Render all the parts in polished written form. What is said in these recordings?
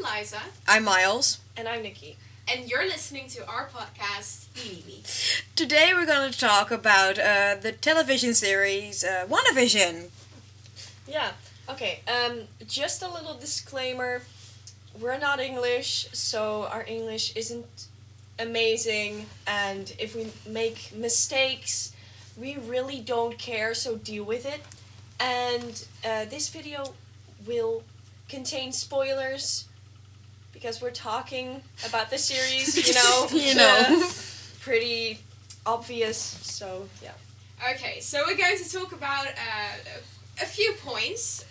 Liza. I'm Miles. And I'm Nikki. And you're listening to our podcast, LiNiMi. Today we're going to talk about the television series WandaVision. Yeah, okay. Just a little disclaimer. We're not English, so our English isn't amazing. And if we make mistakes, we really don't care, so deal with it. And this video will contain spoilers because we're talking about the series, pretty obvious, so yeah. Okay, so we're going to talk about a few points.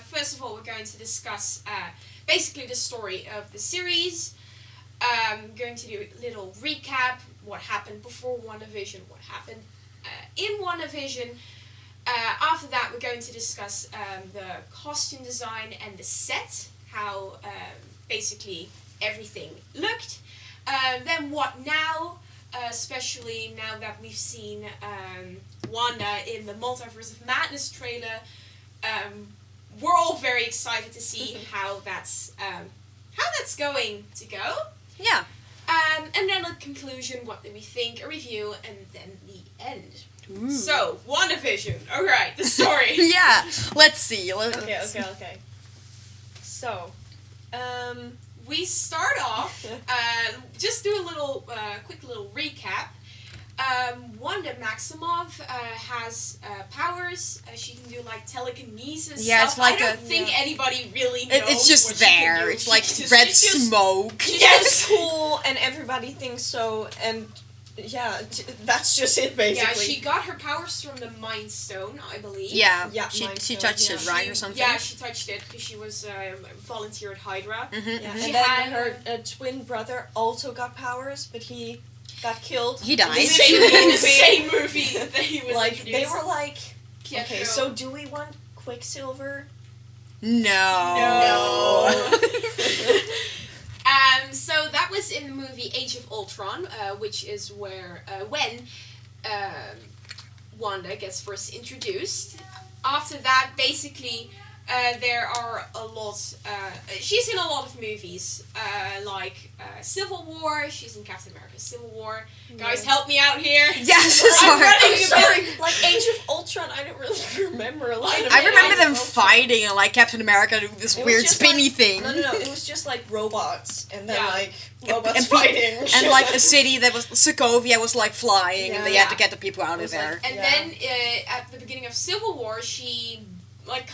First of all, we're going to discuss basically the story of the series. Going to do a little recap, what happened before WandaVision, what happened in WandaVision. After that, we're going to discuss the costume design and the set, how basically everything looked. Then what now, especially now that we've seen Wanda in the Multiverse of Madness trailer. We're all very excited to see how that's going to go. Yeah. And then a conclusion, what did we think, a review, and then the end. Ooh. So, WandaVision. Alright, the story. Yeah, let's see. Okay. So, we start off, just do a little, quick little recap. Wanda Maximoff has powers. She can do like telekinesis. Yeah, stuff. it's like I don't think anybody really knows. It's just what there. She can do. It's like She's red just- smoke. it's cool, and everybody thinks so, and yeah, that's just it, basically. Yeah, she got her powers from the Mind Stone, I believe. Yeah, Yeah, she Mind touched Stone, it, yeah. right, or something? Yeah, she touched it because she was volunteer at Hydra. Mm-hmm. Yeah, She and then had her twin brother also got powers, but he got killed. He died. In the same movie that he was Like, introduced. they were like, Pietro. okay, so do we want Quicksilver? No. So that was in the movie Age of Ultron, which is where when Wanda gets first introduced. After that, basically, there are a lot. She's in a lot of movies, like Civil War. She's in Captain America: Civil War. Guys, help me out here. Yes, I'm sorry. running Sorry, like Age of Ultron, I don't really remember a lot of it. I remember them Age of fighting and like Captain America doing this It was weird just spinny like- thing. No, it was just like robots, and then Yeah. like And- robots and fighting. And like a city that was Sokovia was like flying, and they had to Yeah. get the people out It of was like- there. And Yeah. then at the beginning of Civil War, she like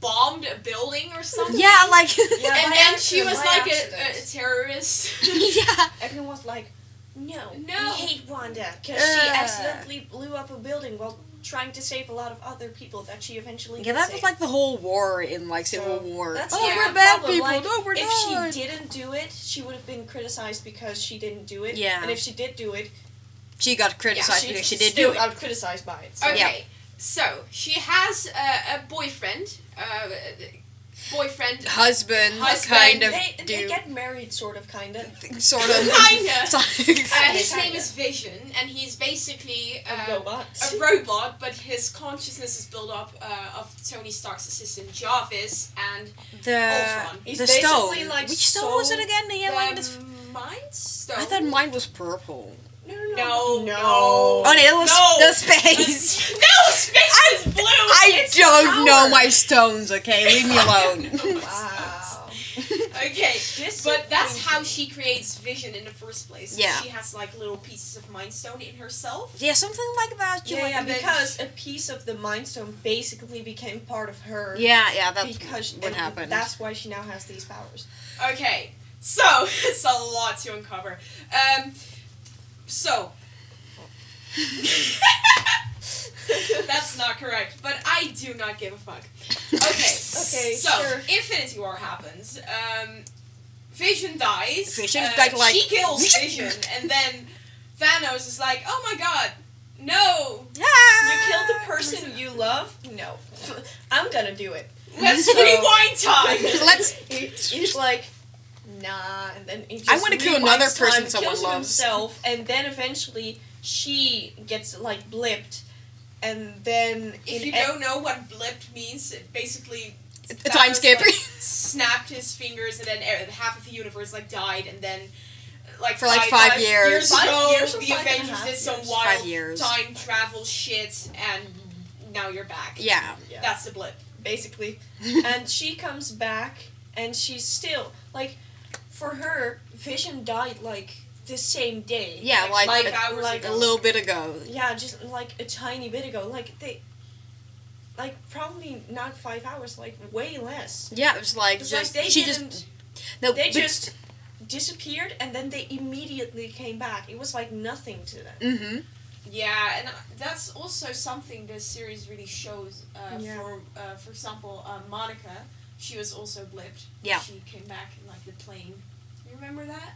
bombed a building or something. Yeah, like Yeah, And by then she accident, was by like a accident. terrorist. yeah. Everyone was like, no, No. we hate Wanda, because she accidentally blew up a building while trying to save a lot of other people that she eventually Yeah, did that save. was like the whole war in like Civil So, War. that's Oh, the we're bad problem. people. Like, No, we're if not. she didn't do it, she would have been criticized because she didn't do it. Yeah. And if she did do it, She got criticized because she did still do it. got criticized by it. So. Okay, so she has a boyfriend. Husband, Husband. kind of They dude. get married, sort of, kind of. Sort of. Kinda. His Kinda. name is Vision, and he's basically A robot. a robot, but his consciousness is built up of Tony Stark's assistant Jarvis and the Ultron. He's the basically, stone. like, Which stone so- was it again? The yellow. and the Mind Stone. I thought mine was purple. No. Oh, no, it was No. the space. No, space is blue. I don't know my stones. Okay, leave me alone. Wow. Okay, This but that's is- how she creates Vision in the first place. Yeah. She has like little pieces of Mind Stone in herself. Yeah, something like that. Yeah, and then- because a piece of the Mind Stone basically became part of her. Yeah, that's because what and happened. That's why she now has these powers. Okay, so it's a lot to uncover. So that's not correct, but I do not give a fuck. Okay, Okay, so sure. Infinity War happens. Vision dies. Vision died, like- she kills Vision, and then Thanos is like, "Oh my god, no! You Yeah. killed the person you love? No. I'm gonna do it. Let's So- rewind time." Let's. He's like, nah, and then he just I wanna kill another rewinds person time, someone kills loves. himself, and then eventually she gets like blipped, and then If in you don't know what blipped means, it basically A time Thanos, skip. like, snapped his fingers, and then half of the universe like died, and then like For, like, 5 years. 5 ago, years or the 5.5 Avengers did some years? wild 5 years. time travel shit, and now you're back. Yeah. Yeah. That's the blip. Basically. And she comes back, and she's still, like, for her, Vision died, like, the same day. Yeah, Like, like, 5 hours a ago. little bit ago. Yeah, just, like, a tiny bit ago. Like, like, probably not 5 hours, like, way less. Yeah, it was like, It's just, like they she didn't... just, no, They but- just disappeared, and then they immediately came back. It was like nothing to them. Mm-hmm. Yeah, and that's also something this series really shows. Yeah. For example, Monica, she was also blipped. Yeah. She came back in like the plane. You remember that?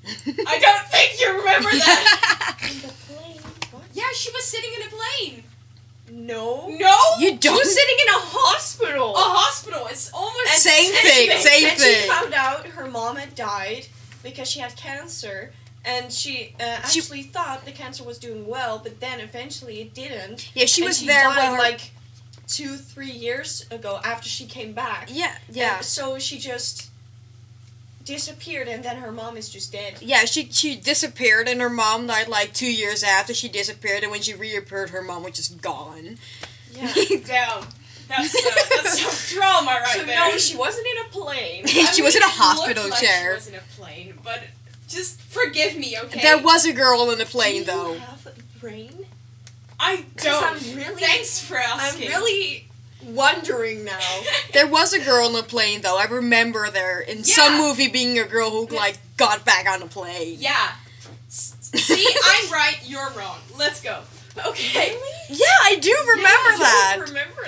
I don't think you remember that. In the plane? What? Yeah, she was sitting in a plane. No. No, You She don't. was sitting in a hospital. a hospital. It's almost Same thing, thing. same And thing. she found out her mom had died because she had cancer. And she actually thought the cancer was doing well, but then eventually it didn't. Yeah, she And was she there died when her... like 2-3 years ago after she came back. Yeah, yeah. And so she just disappeared, and then her mom is just dead. Yeah, she disappeared, and her mom died like 2 years after she disappeared, and when she reappeared, her mom was just gone. Yeah. Damn. That's some trauma right So there. no, she wasn't in a plane. She was in a it looked hospital like chair. She was in a plane, but just forgive me, okay? There was a girl in the plane, Do you though. have a brain? I 'Cause don't. I'm really- Thanks for I'm asking. really wondering now. There was a girl in the plane, though. I remember there in Yeah. some movie being a girl who, like, got back on the plane. Yeah. See, I'm right, you're wrong. Let's go. Okay. Yeah, I do remember Yeah, that. I remember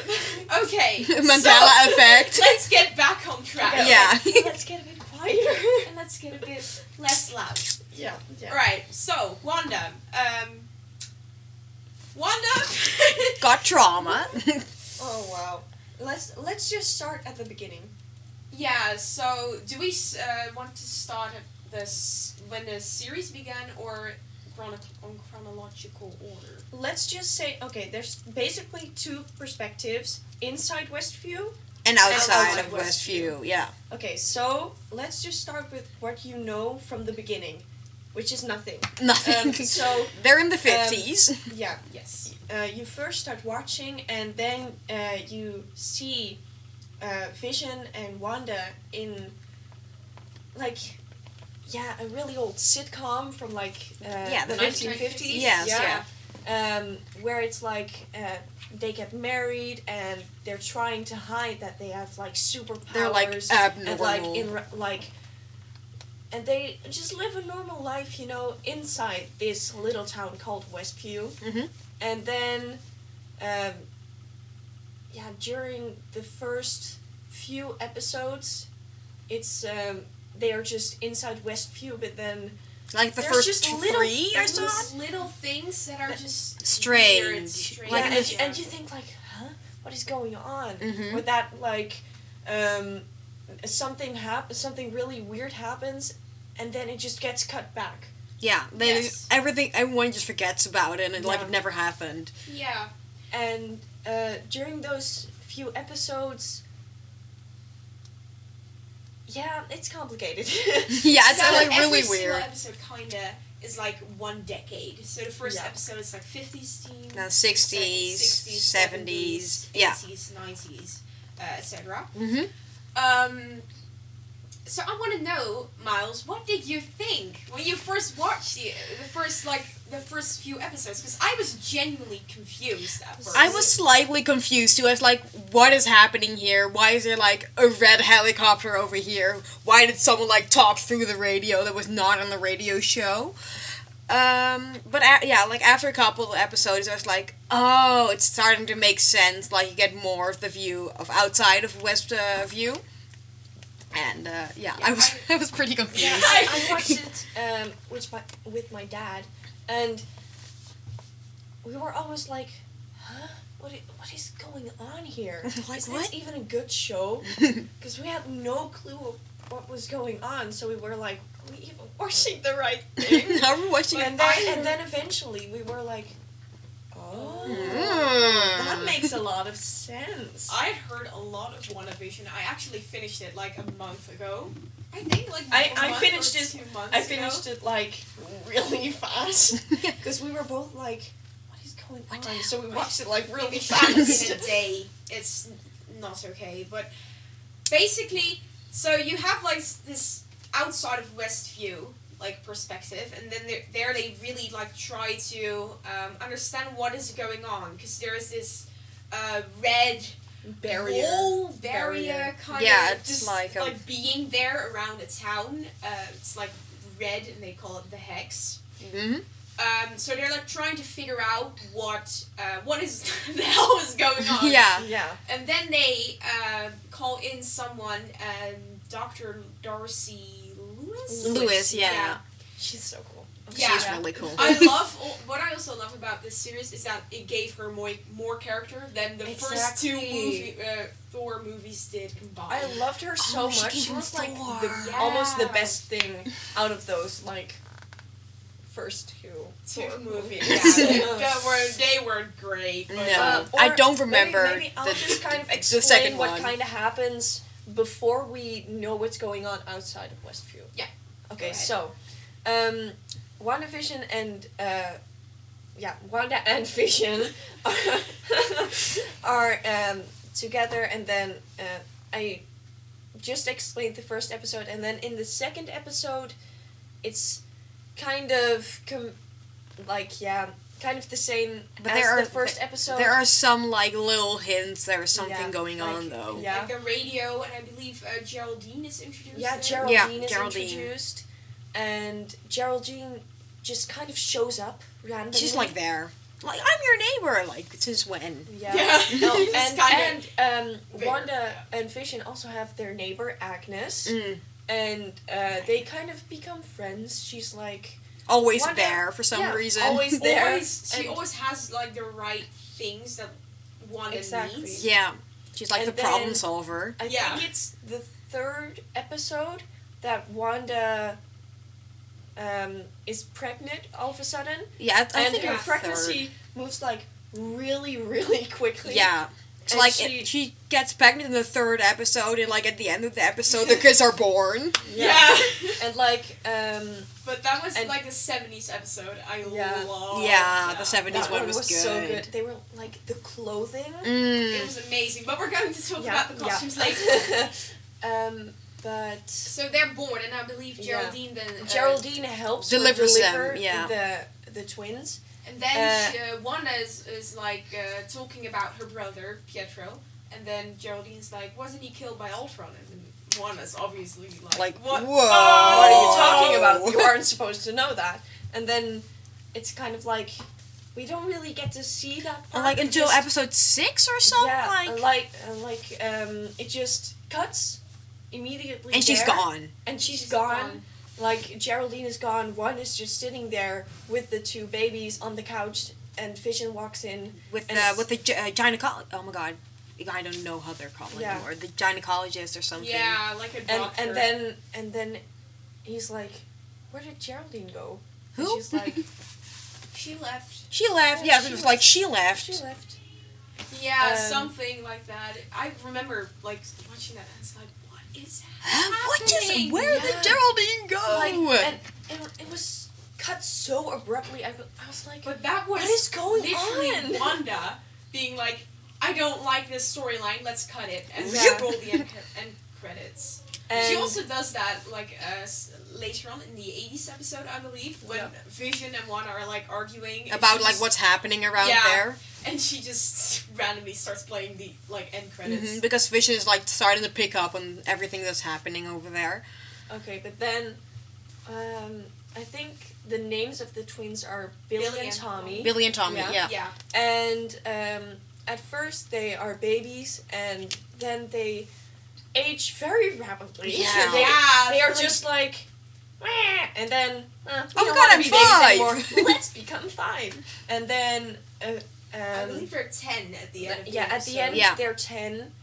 that. Okay. Mandela effect. Let's get back on track. Okay, Yeah. Let's get a bit quieter. And let's get a bit less loud. Yeah. Yeah. Right. So, Wanda. Wanda. Got trauma. Oh wow. Let's just start at the beginning. Yeah. So, do we want to start at this when the series began, or on chronological order? Let's just say, okay, there's basically two perspectives: inside Westview. And outside outside of Westview, yeah. Okay, so let's just start with what you know from the beginning, which is nothing. Nothing. So They're in the 50s. yeah, Yes. you first start watching, and then you see Vision and Wanda in like a really old sitcom from like Yeah, the the 1950s. Yes, yeah. Where it's like they get married and they're trying to hide that they have like superpowers. They're, like, and like abnormal. and they just live a normal life, you know, inside this little town called Westview. Mhm. And then, during the first few episodes, it's they are just inside Westview, but then Like the there's first just little three or things. so? Just little things that are just Strange. weird, strange. Like, and you think like, huh, what is going on? Mhm. With that, like, something really weird happens, and then it just gets cut back. Yeah, Yes. everyone just forgets about it, and like Yeah. it never happened. Yeah. And during those few episodes, yeah, it's complicated. Yeah, it's So like every really single weird. episode kinda is like one decade. So the first Yeah. episode is like 50s teen, Now 60s, 70s, yeah. 80s, 90s, etc. Mm-hmm. So I want to know, Miles, what did you think when you first watched the first few episodes? Because I was genuinely confused at first. I was slightly confused too. I was like, what is happening here? Why is there like a red helicopter over here? Why did someone like talk through the radio that was not on the radio show? But like after a couple of episodes, I was like, oh, it's starting to make sense. Like you get more of the view of outside of West View. And I was pretty confused. Yeah, I watched it with my dad, and we were almost like, huh? What is going on here? Like, is what? this even a good show? Because we had no clue of what was going on, so we were like, are we even watching the right thing? Are we watching and then eventually we were like, oh, Oh, Mm. that makes a lot of sense. I had heard a lot of WandaVision. I actually finished it like a month ago. I think like I finished it. 2 months I finished it like really fast because we were both like, "What is going on?" So we watched it like really fast. in a day. It's not okay, but basically, so you have like this outside of Westview like perspective, and then there they really like try to understand what is going on, because there is this red wall barrier kind of it's just like a- being there around the town. It's like red, and they call it the hex. Mm-hmm. So they're like trying to figure out what is the hell is going on. Yeah. Yeah. And then they call in someone, Dr. Darcy Lewis. Lewis, yeah. She's so cool. Yeah. She's really cool. What I also love about this series is that it gave her more character than the first Exactly. 2 Thor movies did combined. I loved her so she much. came She from was like Thor. almost the Yeah. best thing out of those like first 2 2 Thor movies. movies. They were great. But, No. Or I don't remember Maybe I'll the- just kind of the explain second what one. kind of happens before we know what's going on outside of Westview. Yeah. Okay, Go ahead. so, WandaVision and Wanda and Vision are together, and then I just explained the first episode, and then in the second episode, it's kind of kind of the same But as there the first episode. There are some like little hints. There's something Yeah, going like, on though. yeah. like the radio, and I believe Geraldine is introduced. Yeah, in it. Geraldine is Geraldine. introduced, and Geraldine just kind of shows up randomly. She's like there. Like, I'm your neighbor. Like, since when? Yeah. Yeah. No, It's kinda and fair. Wanda and Vision also have their neighbor Agnes, Mm. and they kind of become friends. She's like Always Wanda- there for some yeah, reason. always there. She and- always has like the right things that Wanda Exactly. needs. Yeah. She's like And the problem then- solver. I Yeah. think it's the third episode that Wanda is pregnant all of a sudden, Yeah, I and think her it's pregnancy moves like really, really quickly. third. Yeah. It's And like she- she gets pregnant in the third episode, and like at the end of the episode, the kids are born. Yeah. And like But that was And- like the 70s episode. I Yeah. love Yeah, that. the 70s that one one was was good. so good. They were like the clothing. It Mm. was amazing. But we're going to talk about the costumes later. But So they're born, and I believe Yeah. Geraldine then... Geraldine helps her Delivers them, deliver yeah. the twins. And then Uh, Wanda is like talking about her brother, Pietro. And then Geraldine's like, wasn't he killed by Ultron? And then Wanda's obviously like, what? whoa. What are you Oh! talking about? You aren't supposed to know that. And then it's kind of like we don't really get to see that part. Like until because- episode 6 or something. Yeah, it just cuts immediately. And she's there, gone. And she's gone. Like Geraldine is gone. One is just sitting there with the 2 babies on the couch, and Vision walks in. With And the gynecologist. Oh my god. I don't know how they're called Yeah. anymore. The gynecologist or something. Yeah, like a doctor. And then he's like, "Where did Geraldine go?" And Who? she's like, She left. She left. Yeah, Yeah, she it was left. like she left. "She left." Yeah, Um, something like that. I remember like watching that, and it's like, what is Huh? What just? happening? Where Yeah. did Geraldine go? Like, and it was cut so abruptly. I was like, But that was what is going literally on? Wanda being like, I don't like this storyline, let's cut it. And Yeah. roll the end credits. and She also does that like later on in the 80s episode, I believe, when Yeah. Vision and Wanda are like arguing. and About she like just- what's happening around Yeah. there. And she just randomly starts playing the like end credits. Because Vision is like starting to pick up on everything that's happening over there. okay, but then I think the names of the twins are Billy, Billy and and Tommy. Billy and Tommy, Yeah. yeah. And at first they are babies, and then they age very rapidly. Yeah. they, Yeah, they are like- just like, "Meh," and then we Oh don't God, want to I'm be babies 5. anymore. Let's become 5. And then I believe they're 10 at the end of the yeah, at the end Yeah. they're 10,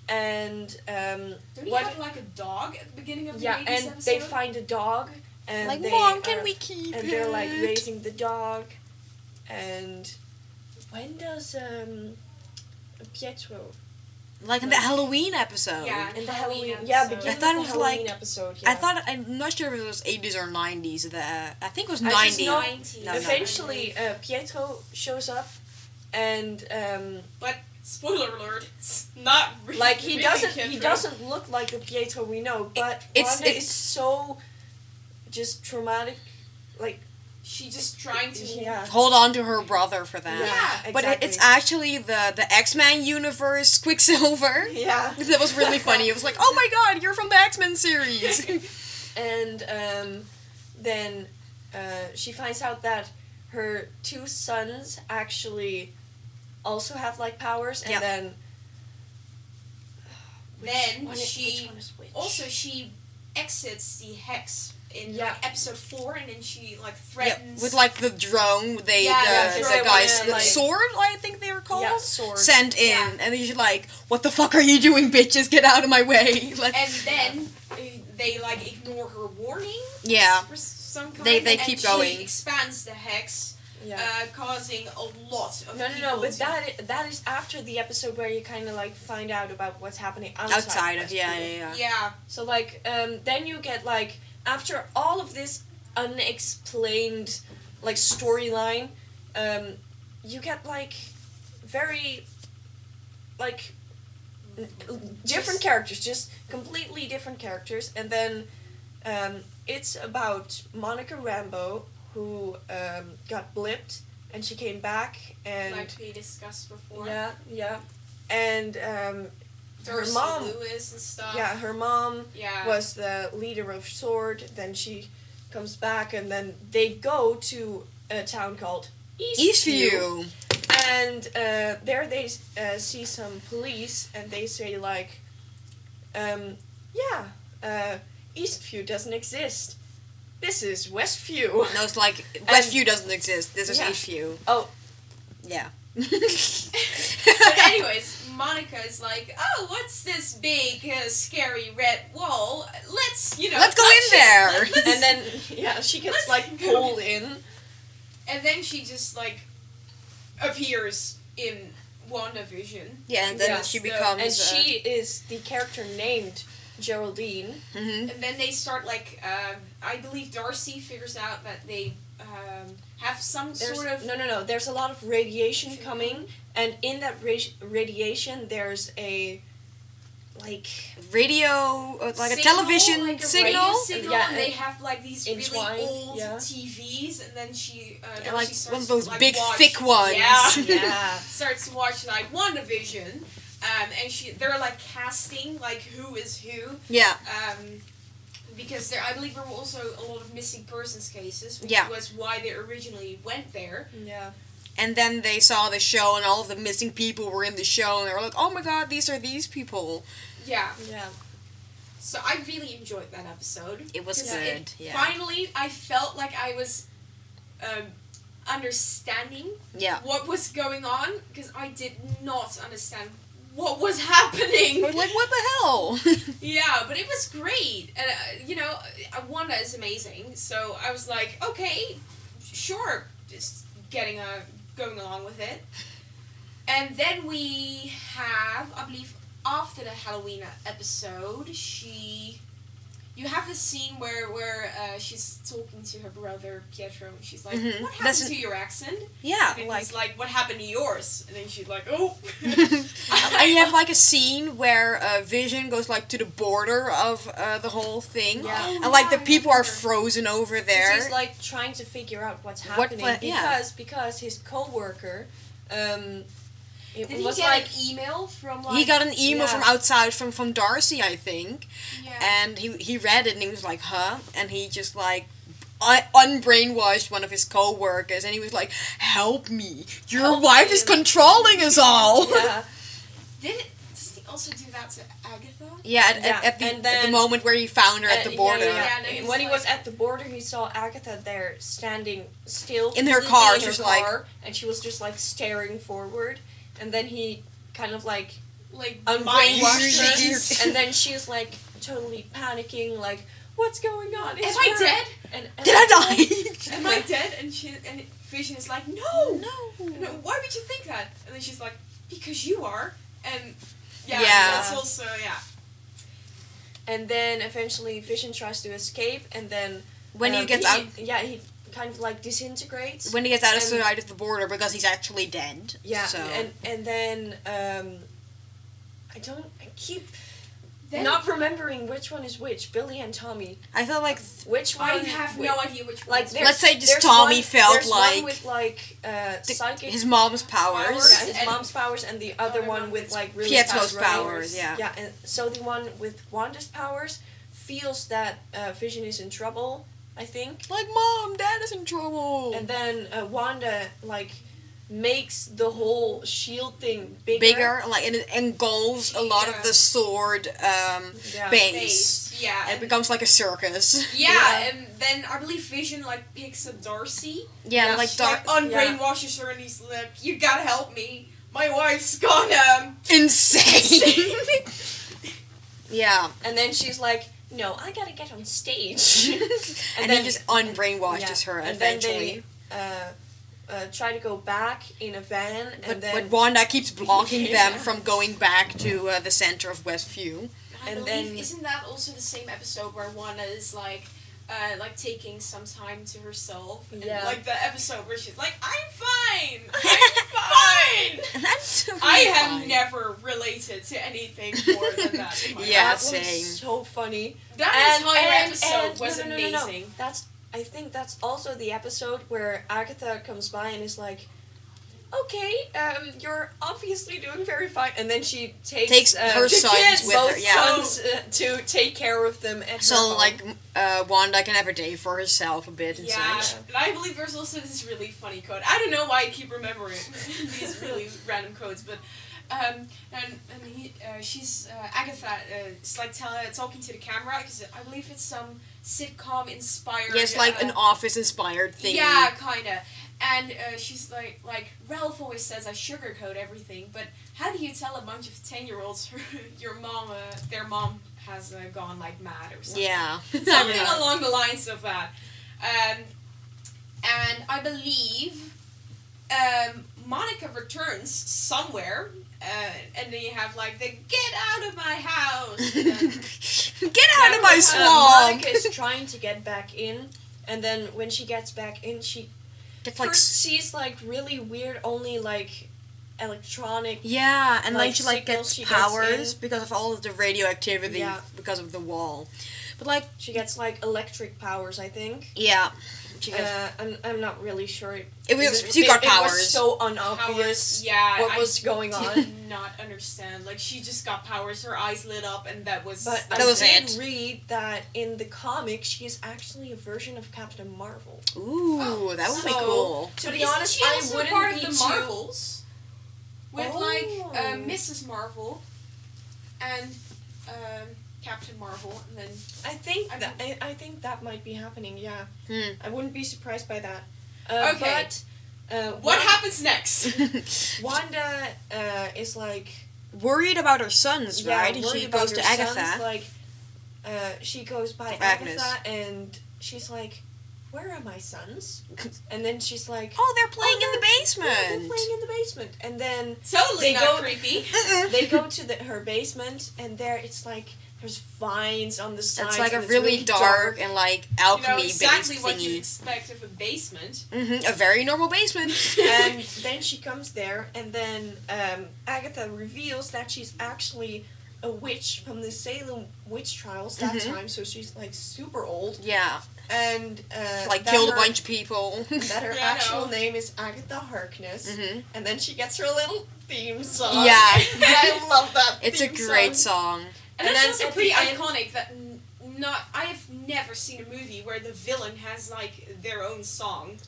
and Don't you what? have like a dog at the beginning of the Yeah, 80s and episode? they find a dog, and Like, they Mom, can are- we keep and it? they're like raising the dog, and when does Pietro Like in the Halloween episode. Yeah. in the Halloween Halloween? Yeah, episode. beginning I thought of it the was Halloween like- episode. Yeah. I'm not sure if it was 80s or 90s. I think it was I just 90s. know 90s. No, eventually Pietro shows up, and But spoiler alert, it's not really like he Pietro. doesn't look like the Pietro we know, but It's- Wanda it's- is so just traumatic, like She just trying to. yeah. Hold on to her brother for that. Yeah, But it's actually the X-Men universe Quicksilver. yeah. That was really funny. It was like, oh my god, you're from the X-Men series. And then she finds out that her two sons actually also have like powers, and Yeah. then Then which she one is which? also she exits the hex in Yeah. like, episode 4, and then she like Yeah, threatens with like the drone, Yeah, the because they guys, wanna, the like- sword, I think they were called, yeah, sword. sent in, Yeah. and then she's like, "What the fuck are you doing, bitches? Get out of my way!" Like, and then they like ignore her warning. Yeah. For some kind. They and keep she going. expands the hex, Yeah. causing a lot of No, people but to- that is after the episode where you kind of like find out about what's happening outside of Westview. Yeah. So like then you get like after all of this unexplained like storyline, you get like very like different characters, just completely different characters, and then it's about Monica Rambeau who got blipped and she came back and Like we discussed before. yeah, and her Darcy mom. Lewis and stuff. Yeah, her mom Yeah. was the leader of Sword. Then she comes back, and then they go to a town called Eastview. Eastview. And there they see some police, and they say like, Eastview doesn't exist. This is Westview. No, it's like Westview doesn't exist. This is Yeah. Eastview. Oh. Yeah. But anyways, Monica is like, oh, what's this big, scary red wall? Let's, Let's go touch in it. there." Let's- And then she gets Let's like go. pulled in. and then she just like appears in WandaVision. Yeah, and then Yeah, she so- becomes. And she is the character named Geraldine. Mhm. And then they start like, I believe Darcy figures out that they have some There's, sort of no. There's a lot of radiation coming, and in that radiation, there's a like radio, like a signal, television like a signal. radio signal, Yeah, and they and have like these entwined, really old yeah. TVs, and then she Yeah, Darcy like starts one of those to, like, big, watch, thick ones. Yeah, yeah. starts to watch like WandaVision, and they're like casting like who is who, Yeah. because I believe there were also a lot of missing persons cases, which Yeah. was why they originally went there. Yeah. And then they saw the show, and all of the missing people were in the show, and they were like, "Oh my god, these are these people." Yeah, Yeah. so I really enjoyed that episode. It was 'Cause good. Yeah. Finally, I felt like I was understanding Yeah. what was going on, because I did not understand what was happening. We're like, what the hell? Yeah, but it was great. And, Wanda is amazing. So I was like, okay, sure, just going along with it. And then we have, I believe, after the Halloween episode, you have the scene where she's talking to her brother Pietro, and she's like, Mhm. "What happened That's- to your accent?" Yeah, And like. he's like, "What happened to yours?" And then she's like, "Oh." And you have like a scene where Vision goes like to the border of the whole thing, Yeah. and like the I people are remember. frozen over 'Cause there. he's like trying to figure out what's What happening yeah. because his coworker, it Did he was get like an email from like? He got an email Yeah. from outside from Darcy, I think, Yeah. and he read it and he was like, "Huh?" And he just like unbrainwashed one of his co-workers, and he was like, "Help me! Your Help wife me." is controlling us all." yeah. Does he also do that to Agatha? Yeah, Yeah, at the, and at then- the moment where he found her at the Yeah, border. Yeah, and he's when he was like- at the border, he saw Agatha there standing still In her completely car, in her just like- car, and she was just like staring forward. And then he kind of like Like unbrainwashed mind her, tricks. and then she's like totally panicking, like, what's going on? Am I dead? And Did I die? Am I dead? And Vision is like, no, No. why would you think that? And then she's like, because you are. And yeah, Yeah. that's also And then eventually Vision tries to escape, and then When he gets out, he kind of like disintegrates. when he gets out of and- sight of the border because he's actually dead. Yeah, So. and then I keep Then not remembering which one is which, Billy and Tommy. I felt like Which one? I have no idea which one. Like, let's say just there's Tommy one, felt there's like one with like psychic. his mom's powers. Powers. Yeah, his and mom's powers, and the other one with like really Pietro's fast running. powers, yeah. Yeah, and so the one with Wanda's powers feels that Vision is in trouble, I think. Like, Mom, Dad is in trouble. And then Wanda like makes the whole shield thing bigger, like, and it engulfs a lot of Yeah. the sword Yeah. base. Face. Yeah. It And, becomes like a circus. yeah, and then I believe Vision like picks up Darcy. Yeah, Yeah, like She, dark, like unbrainwashes her and he's like, you gotta help me. My wife's gone insane. Yeah, And then she's like, "No, I gotta get on stage." and then he just unbrainwashes her and eventually. then they try to go back in a van, and But Wanda keeps blocking Yeah. them from going back to the center of Westview. I And believe, then- isn't that also the same episode where Wanda is like taking some time to herself? And, Yeah. like the episode where she's like, I'm fine! I'm fine! And that's I really have fine. never related to anything more than that in my Yeah, life. that same. was so funny. That entire episode and- was no. amazing. I think that's also the episode where Agatha comes by and is like, "Okay, you're obviously doing very fine," and then she takes her the sons kids, with her, both yeah. sons, to take care of them at her So, home. like, Wanda can have a day for herself a bit and Yeah, such. and I believe there's also this really funny code. I don't know why I keep remembering these really random codes, but she's Agatha is like talking to the camera because I believe it's some sitcom inspired. Yes, like an office-inspired thing. Yeah, kinda. And she's like Ralph always says I sugarcoat everything, but how do you tell a bunch of 10-year-olds their mom has gone like mad or something? Yeah. Something Yeah. along the lines of that. And I believe Monica returns somewhere, and then you have like the "get out of my house." Get out of my swamp! Monica is trying to get back in, and then when she gets back in, she It's like, first sees like really weird, only like electronic. yeah, and like, like she like signals gets she gets powers in. because of all of the radioactivity Yeah. because of the wall. But like, She gets like electric powers, I think. yeah, she gets, I'm not really sure. it was It- she got it powers. was so Powers, unobvious yeah, what I was going on. did not understand. Like she just got powers, her eyes lit up, and that was. But That I was did it. read that in the comic, she is actually a version of Captain Marvel. Ooh, that would be So- cool. To But be isn't honest, she I also wouldn't part be of the too- Marvels? With like Oh. Mrs. Marvel and Captain Marvel, and then I think I think that might be happening. Yeah, Hmm. I wouldn't be surprised by that. Okay. But what happens next? Wanda is like Worried about her sons, yeah, right? And worried she about goes to her Agatha. sons, like she goes by Agnes. Agatha and she's like, "Where are my sons?" And then she's like, Oh, they're playing in the "Yeah, basement. they're playing in the basement." And then Totally They not go- creepy. they go to her basement, and there it's like there's vines on the sides. It's like a and really dark and like You know alchemy exactly based what you thingy. expect of a basement. A very normal basement. And then she comes there, and then Agatha reveals that she's actually a witch from the Salem witch trials that Mhm. time, so she's like super old, Yeah, and like that killed a her- bunch of people. That her Yeah, I actual know. name is Agatha Harkness, hmm and then she gets her little theme song. Yeah. I love that. It's a theme great song. song. And And that's then also at pretty the end- iconic that I have never seen a movie where the villain has like their own song.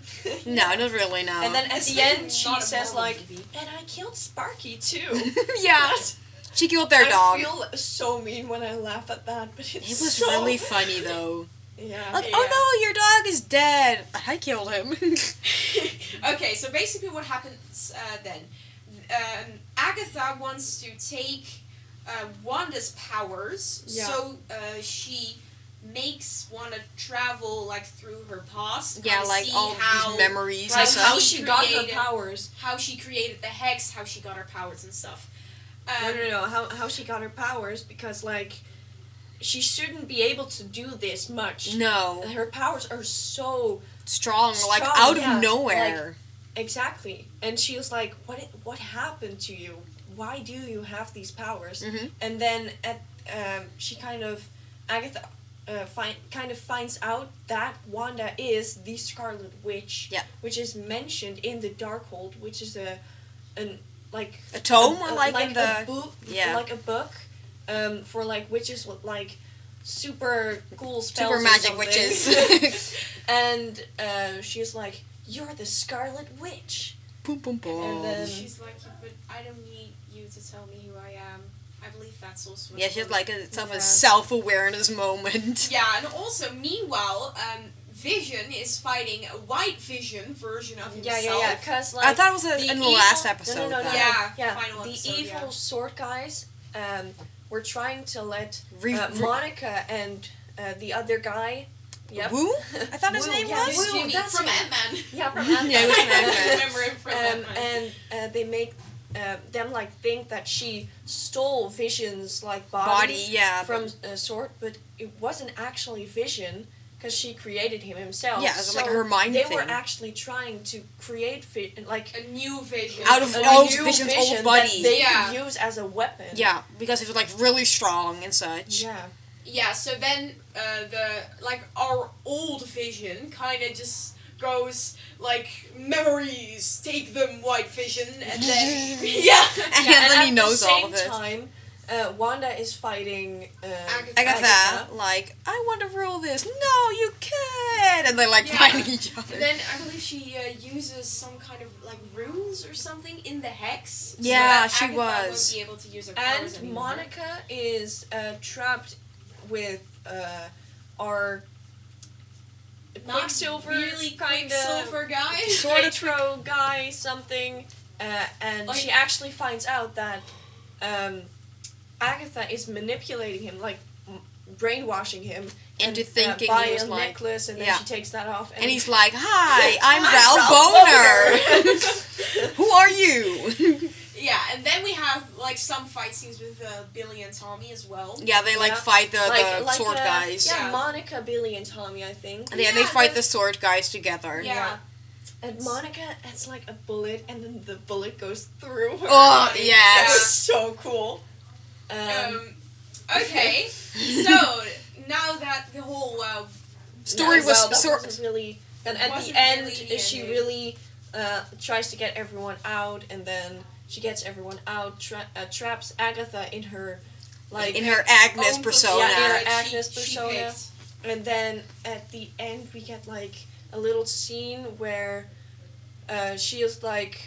No, not really. No. And then at the Especially end, she not a says Marvel like, movie. "And I killed Sparky too." yeah, she killed their dog. I feel so mean when I laugh at that, but it's It was so really funny though. Yeah. Like, Yeah. oh no, your dog is dead. I killed him. Okay, so basically what happens then, Agatha wants to take Wanda's powers, Yeah. so she makes Wanda travel like through her past. Yeah, kinda like see all how, these memories like, and Like stuff. how she got her created- powers. how she created the hex, how she got her powers and stuff. No. How she got her powers, because like she shouldn't be able to do this much. No. Her powers are so Strong, like Strong, out yeah, of nowhere. exactly. And she was like, "What happened to you? Why do you have these powers?" Mhm. And then she Agatha kind of finds out that Wanda is the Scarlet Witch. Yeah. Which is mentioned in the Darkhold, which is a tome or like in the a book, yeah. like a book, for like witches with like super cool spells, super or magic something. witches. And she's like, "You're the Scarlet Witch." Boom, boom, boom. And then- She's like, but I don't need you to tell me who I am. I believe that's also. Yeah, she's like a Yeah. self-awareness moment. Yeah, and also meanwhile, Vision is fighting a white Vision version of himself. Yeah. Because like I thought it was in the last evil- episode. No. though. Yeah. Yeah, final the episode, evil yeah. sword guys were trying to let Re- Monica and the other guy. Yep. Woo? I thought his Woo, name yeah, was. Woo. Jimmy that's from it. Ant-Man. Yeah, from Ant-Man. Yeah, he was from I Ant-Man. remember him from Ant-Man. And they make them like think that she stole Vision's like Body, yeah. from Sword, but it wasn't actually Vision because she created him himself. Yeah, it was like her mind They thing. were actually trying to create like A new Vision. Out of a all new Vision's Vision old body. that they Yeah. could use as a weapon. Yeah, because he was like really strong and such. Yeah. Yeah, so then our old Vision kind of just goes like, memories, take them, white Vision, and then yeah, And then he at knows the all same of it. time, Wanda is fighting Agatha, like, I want to rule this. No, you can't. And they like Yeah. fighting each other. And then I believe she uses some kind of like runes or something in the hex. Yeah, so that she Agatha was. Won't be able to use her powers And anymore. Monica is trapped with our Not Quicksilver really kind Quicksilver guy. of Electro guy something, and Like- she actually finds out that Agatha is manipulating him, like brainwashing him Into and, thinking buy he was a like, necklace, and then yeah. she takes that off, and he's like, hi, I'm Hi, Val Boner. Who are you? Yeah, and then we have like some fight scenes with Billy and Tommy as well. Yeah, they like Yeah. fight the sword guys. Yeah, Yeah. Monica, Billy, and Tommy, I think. And they Yeah, fight the- the sword guys together. Yeah. And Monica, it's like a bullet, and then the bullet goes through her. Oh, body. yes. That was so cool. Okay, so now that the whole Story was that sort- wasn't really. And at Wasn't the end, really the she ending. really tries to get everyone out, and then she gets everyone out, traps Agatha in her, like in her Agnes own persona. Yeah, in her that Agnes persona. picked. And then at the end, we get like a little scene where she is like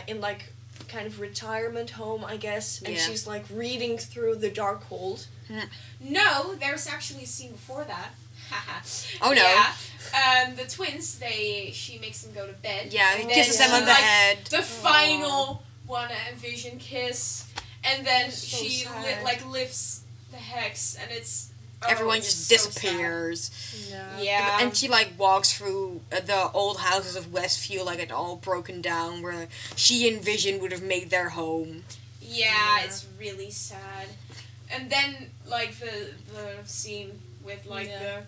in like kind of retirement home, I guess, and Yeah. she's like reading through the Darkhold. No, there's actually a scene before that. Oh, no. Yeah. The twins, she makes them go to bed. Yeah, he And kisses then them on she, the like, head. The final Wanda and Vision kiss, and then It's so she sad. lifts the hex, and it's Everyone it's just so sad. disappears. Yeah. And she like walks through the old houses of Westview like it all broken down where she and Vision would have made their home. Yeah, it's really sad. And then like the scene with like Yeah.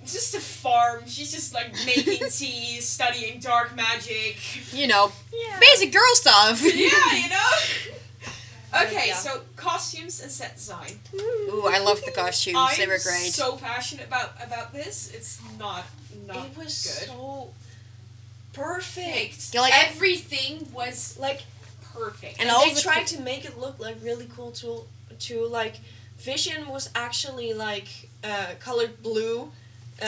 just a farm. She's just like making tea, studying dark magic. You know, Yeah. basic girl stuff. Yeah, you know. Okay, Yeah. so costumes and set design. Ooh, I love the costumes. They were I'm great. so passionate about this. It's not It was good. so perfect. Perfect. Yeah, like- everything was Like, perfect. And and all they the tried to make it look like really cool too. Like, Vision was actually like colored blue.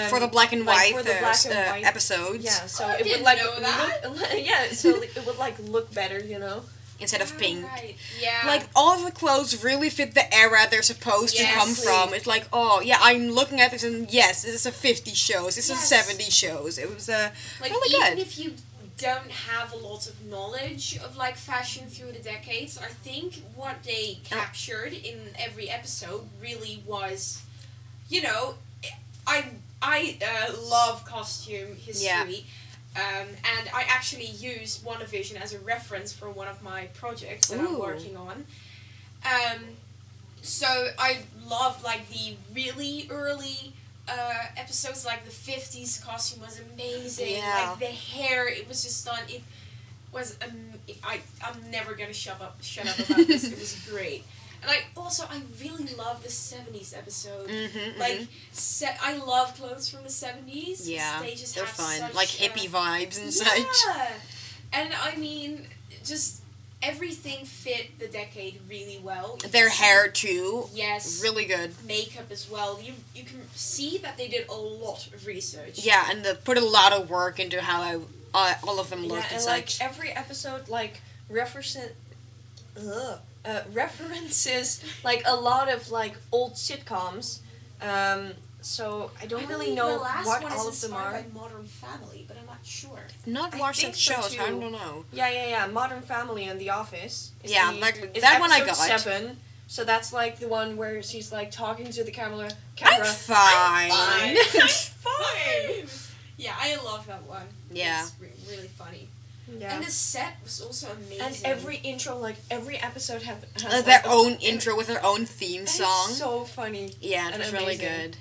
For the black and like, white, for the black and white. episodes. Yeah, so I it would didn't like know that. look, yeah, so it would like look better, you know. Instead of pink. Right. Yeah. Like, all of the clothes really fit the era they're supposed to come Yes. from. It's like, oh, yeah, I'm looking at this and yes, this is a 50s shows, this Yes. is a 70s shows. It was, like really even good. if you don't have a lot of knowledge of like fashion through the decades, I think what they captured in every episode really was you know, I love costume history. And I actually use WandaVision as a reference for one of my projects that I'm working on. So I love like the really early episodes, like the 50s costume was amazing. Yeah. Like the hair, it was just done. It was I'm never gonna shut up about this. It was great. And I really love the 70s episode. Like, I love clothes from the 70s. Yeah, they're fun. Such, like hippie vibes and such. Yeah. And I mean, just everything fit the decade really well. Their hair too. Yes. Really good. Makeup as well. You can see that they did a lot of research. Yeah, and they put a lot of work into how all of them looked and such. Like every episode, like references like a lot of like old sitcoms. So I don't really know what all of them are. By Modern Family, but I'm not sure. Not watched think that so shows. too. I don't know. Yeah. Modern Family and The Office. Yeah, is that one I episode got. 7. So that's like the one where she's like talking to the camera. I'm fine. I'm fine. Yeah, I love that one. Yeah. It's really funny. Yeah. And the set was also amazing. And every intro, like every episode has their like, own intro with their own theme and song. It's so funny. Yeah, and it's really amazing. good.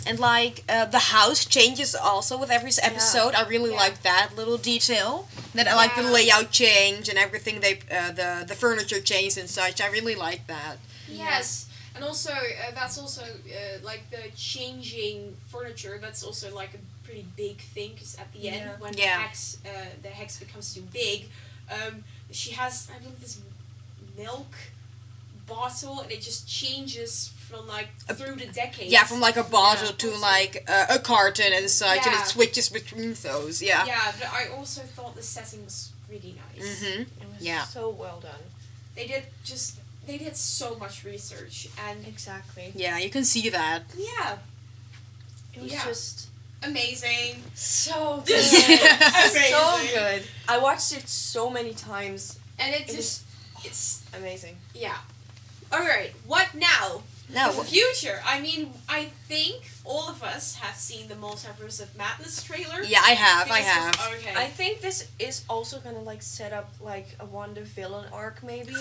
And like the house changes also with every episode. I really like that little detail. That I like the layout change and everything. The furniture change and such. I really like that. Yes, and also that's also like the changing furniture. That's also like a pretty big thing because at the end when the hex becomes too big, she has I believe this milk bottle and it just changes from like through the decades. Yeah, from like a bottle to like a carton and such, and Yeah. it switches between those. Yeah. Yeah, but I also thought the setting was really nice. It was so well done. They did so much research and Exactly. Yeah, you can see that. yeah, It was Yeah. just amazing. so good. Amazing. So good. I watched it so many times. And was it's amazing. yeah. All right, what now? No, The future. I mean, I think all of us have seen the Multiverse of Madness trailer. yeah, I have. Okay. I think this is also gonna like set up like a Wanda villain arc maybe.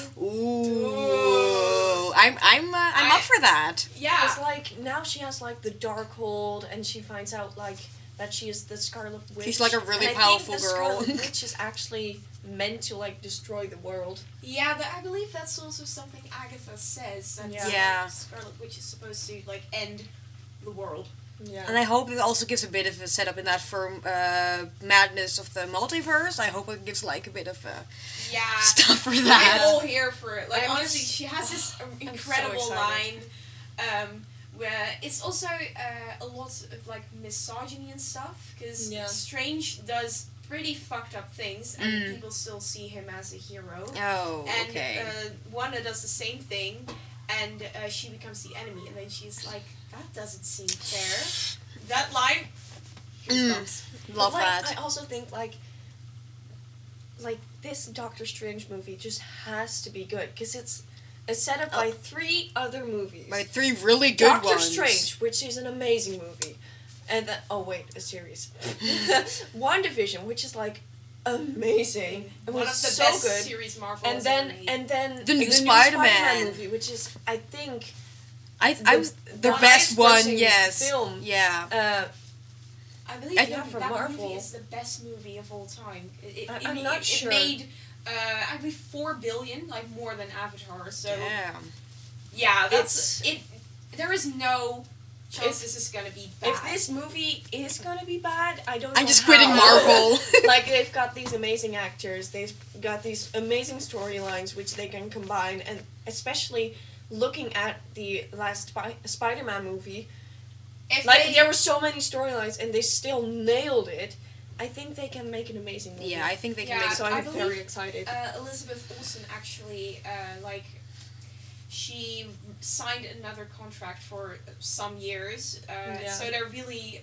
Ooh, I'm up for that. yeah. It's like now she has like the Darkhold and she finds out like that she is the Scarlet Witch. She's like a really and powerful I think girl. The Scarlet Witch is actually meant to like destroy the world. Yeah, but I believe that's also something Agatha says. That Yeah. Scarlet Witch is supposed to like end the world. Yeah. And I hope it also gives a bit of a setup in that for madness of the multiverse. I hope it gives like a bit of Yeah. stuff for I'm that. all here for it. Like I'm honestly, just- she has this so incredible excited. line, where it's also a lot of like misogyny and stuff. Because Yeah. Strange does pretty fucked up things, and people still see him as a hero. Oh, And okay. Wanda does the same thing, and she becomes the enemy, and then she's like, "That doesn't seem fair." That line. goosebumps. Love But, like, that. I also think like this Doctor Strange movie just has to be good because it's set up by 3 other movies. My 3 really good Doctor ones. Strange, which is an amazing movie, and then a series. WandaVision, which is like amazing. It One was of the so best good. series Marvel And has then ever made. and then The new Spider-Man. movie, which is I think I was the one best one. highest-grossing Yes. film. Yeah. I believe I- that, from that Marvel. movie is the best movie of all time. I'm not sure. It made, I believe, 4 billion, like more than Avatar. So Damn. yeah, that's it. There is no chance this is gonna be bad. If this movie is gonna be bad, I don't know I'm just how. quitting Marvel. Like, they've got these amazing actors, they've got these amazing storylines which they can combine, and especially looking at the last Spider-Man movie, If like, they- there were so many storylines and they still nailed it. I think they can make an amazing movie. Yeah, I think they can Yeah, make So I I'm believe, very excited. Elizabeth Olsen actually, she signed another contract for some years. Yeah. So they're really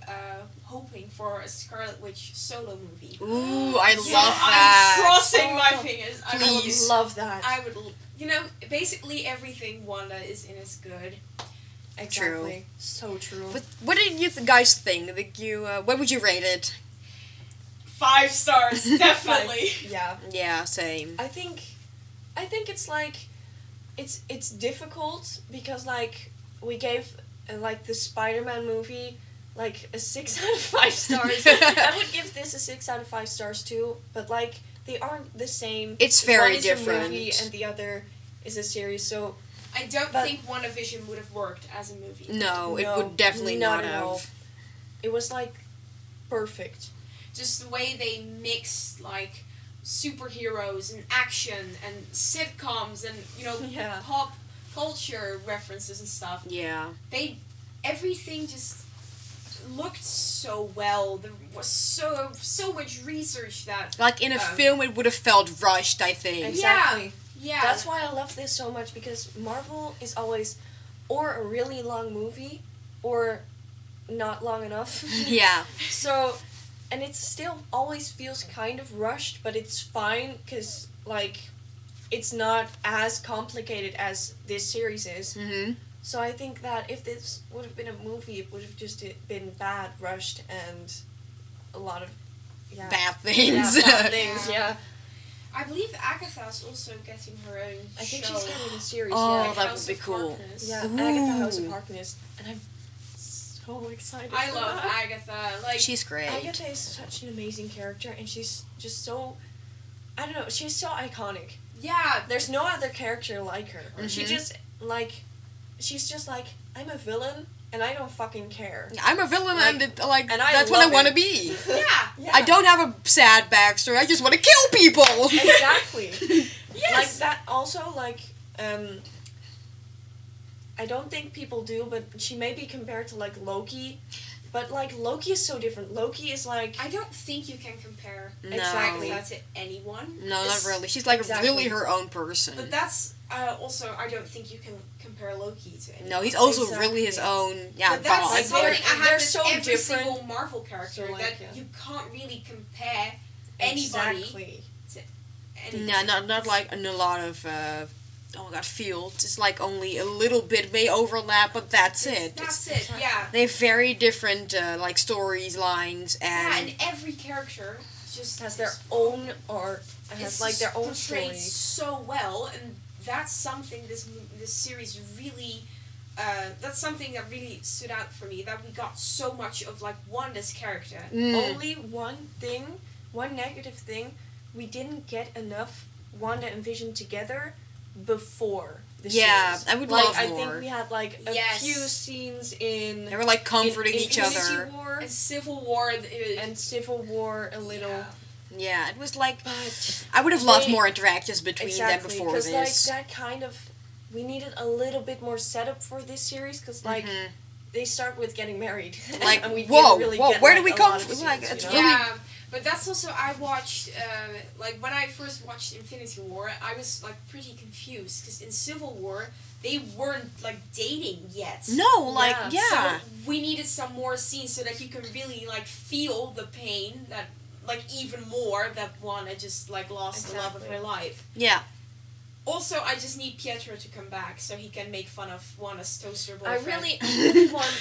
hoping for a Scarlet Witch solo movie. Ooh, I So love that. I'm crossing my Oh, fingers. I please. would love that. I would, basically everything Wanda is in is good. Exactly. So true. But what did you guys think? What would you rate it? 5 stars, definitely. Yeah. Yeah, same. I think it's like it's difficult because like we gave like the Spider-Man movie like a 6 out of 5 stars. I would give this a 6 out of 5 stars too, but like they aren't the same. It's very One is different. a movie and the other is a series. So I don't But- think WandaVision would have worked as a movie. No, it No, would definitely not at all. have. It was like perfect. Just the way they mixed like superheroes and action and sitcoms and Yeah. pop culture references and stuff. Yeah. Everything just looked so well. There was so much research that Like in a film, it would have felt rushed, I think. Exactly. yeah. That's why I love this so much because Marvel is always or a really long movie or not long enough. Yeah. So, and it still always feels kind of rushed, but it's fine because, like, it's not as complicated as this series is. Mm-hmm. So I think that if this would have been a movie, it would have just been bad, rushed, and a lot of Bad things. bad things. Yeah, I believe Agatha's also getting her own I think show. she's getting a series. Oh, yeah, that House would be of cool. Harkness. yeah, Ooh. Agatha House of Harkness, and I'm so excited. I for love that. Agatha. Like She's great. Agatha is such an amazing character, and she's just so. I don't know. She's so iconic. yeah, There's no other character like her. She Mhm. just like, she's just like, I'm a villain and I don't fucking care. I'm a villain, Like- and and I that's what I love want to it. be. yeah. Yeah, I don't have a sad backstory. I just want to kill people. exactly. Yes. Like that. Also, like, I don't think people do, but she may be compared to like Loki. But like Loki is so different. Loki is like I don't think you can compare No. Exactly. Agatha to anyone. No, not It's- really. She's like Exactly. really her own person. But that's also I don't think you can compare Loki to anyone. No, he's also really his Exactly. own But that's boss. Like, something they're- I have they're with so every different. single Marvel character So, like, that yeah. you can't really compare anybody Exactly. to anything. No, not like in a lot of oh my god fields. It's like only a little bit may overlap, but that's it. That's it. Yeah. They have very different like stories, lines, Yeah, and and every character just Has their own art. And it's has like their own portrayed story. so well, and that's something this series really. That's something that really stood out for me. That we got so much of like Wanda's character. Only one negative thing, we didn't get enough Wanda and Vision together before the Yeah, series. I would like, love I more. think we had like a Yes. few scenes in they were like comforting in each Infinity other. War And Civil War and Civil War a little, Yeah. Yeah, it was like but I would have loved They- more interactions between exactly them before because like this. that kind of we needed a little bit more setup for this series because like Mhm. they start with getting married. Like, and we whoa, didn't really whoa, get, where like, do we a come lot of from? scenes, Like, you it's know? really- Yeah, but that's also I watched like when I first watched Infinity War, I was like pretty confused because in Civil War they weren't like dating yet. No, like Yeah. yeah. So we needed some more scenes so that you can really like feel the pain that like even more that Wanda just like lost the love of her Exactly. life. Yeah. Also, I just need Pietro to come back so he can make fun of Wanda's toaster I boyfriend. really want.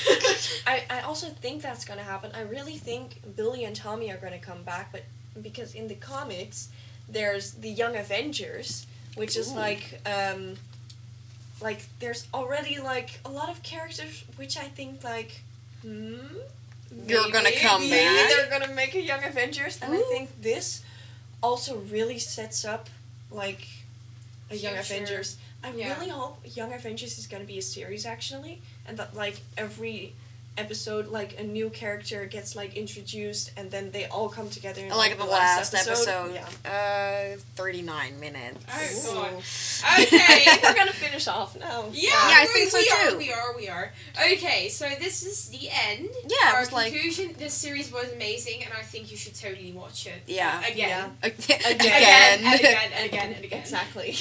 I also think that's gonna happen. I really think Billy and Tommy are gonna come back, but because in the comics, there's the Young Avengers, which is Ooh. like there's already like a lot of characters which I think like, You're gonna come maybe back? they're gonna make a Young Avengers, and I Ooh. think this also really sets up like a Young Future. Avengers. I Yeah. really hope Young Avengers is gonna be a series actually, and that like every episode like a new character gets like introduced, and then they all come together. In, Like the last episode. Yeah. 39 minutes. Oh, God. Ooh. Okay. We're gonna finish off now. Yeah, I think so too. We are. Okay, so this is the end. Yeah, it Our was like conclusion, this series was amazing, and I think you should totally watch it. Yeah. Again. again. Again, and again, and again, and again. Exactly.